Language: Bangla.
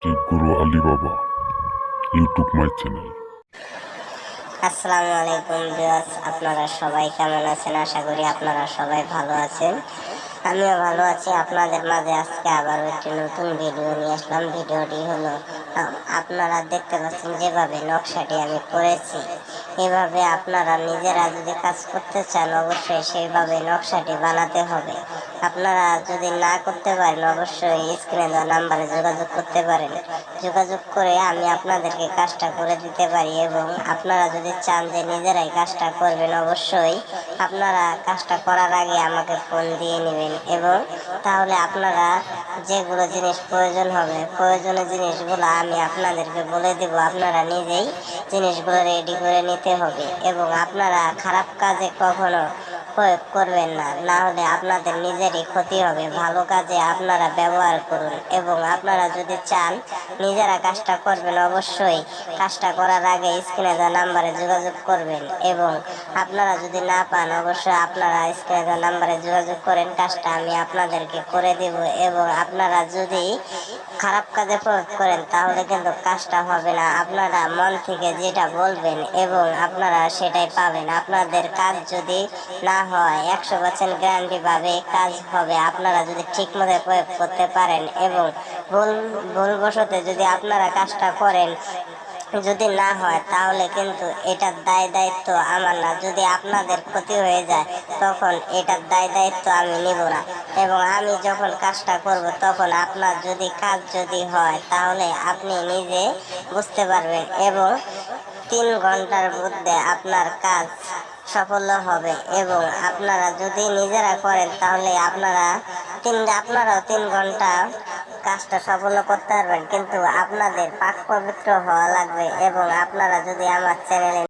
শ্রী গুরু আলী বাবা ইউটিউব মাই চ্যানেল। আসসালামু আলাইকুম ভিউয়ার্স, আপনারা সবাই কেমন আছেন? আশা করি আপনারা সবাই ভালো আছেন। আমিও ভালো আছি। আপনাদের মাঝে আজকে আবার একটি নতুন ভিডিও নিয়ে আসলাম। ভিডিওটি হলো আপনারা দেখতে পাচ্ছেন যেভাবে নকশাটি আমি করেছি, এভাবে আপনারা নিজেরা যদি কাজ করতে চান অবশ্যই সেইভাবে নকশাটি বানাতে হবে। আপনারা যদি না করতে পারেন অবশ্যই স্ক্রিনে দেওয়া নাম্বারে যোগাযোগ করতে পারেন। যোগাযোগ করে আমি আপনাদেরকে কাজটা করে দিতে পারি, এবং আপনারা যদি চান যে নিজেরাই কাজটা করবেন অবশ্যই আপনারা কাজটা করার আগে আমাকে ফোন দিয়ে নেবেন, এবং তাহলে আপনারা যেগুলো জিনিস প্রয়োজন হবে প্রয়োজনীয় জিনিসগুলো আমি আপনাদেরকে বলে দেব। আপনারা নিজেই জিনিসগুলো রেডি করে নিতে হবে, এবং আপনারা খারাপ কাজে কখনো প্রয়োগ করবেন না, না হলে আপনাদের নিজেরই ক্ষতি হবে। ভালো কাজে আপনারা ব্যবহার করুন, এবং আপনারা যদি চান নিজেরা কাজটা করবেন অবশ্যই কাজটা করার আগে স্ক্রিনে দেওয়া নাম্বারে যোগাযোগ করবেন, এবং আপনারা যদি না পান অবশ্যই আপনারা স্ক্রিনে দেওয়া নাম্বারে যোগাযোগ করেন। কাজটা আমি আপনাদেরকে করে দেব, এবং আপনারা যদি খারাপ কাজে প্রয়োগ করেন তাহলে কিন্তু কাজটা হবে না। আপনারা মন থেকে যেটা বলবেন এবং আপনারা সেটাই পাবেন। আপনাদের কাজ যদি না হয় 100% গ্যারান্টি ভাবে কাজ হবে, আপনারা যদি ঠিক মতো প্রয়োগ করতে পারেন। এবং ভুলবশত যদি আপনারা কাজটা করেন, যদি না হয় তাহলে কিন্তু এটার দায়িত্ব আমার না। যদি আপনাদের ক্ষতি হয়ে যায় তখন এটার দায়িত্ব আমি নিব না, এবং আমি যখন কাজটা করব তখন আপনার যদি হয় তাহলে আপনি নিজে বুঝতে পারবেন, এবং 3 ঘন্টার মধ্যে আপনার কাজ সাফল্য হবে। এবং আপনারা যদি নিজেরা করেন তাহলে আপনারাও 3 ঘন্টা কাজটা সাফল্য করতে পারবেন, কিন্তু আপনাদের পাক পবিত্র হওয়া লাগবে। এবং আপনারা যদি আমার চ্যানেলে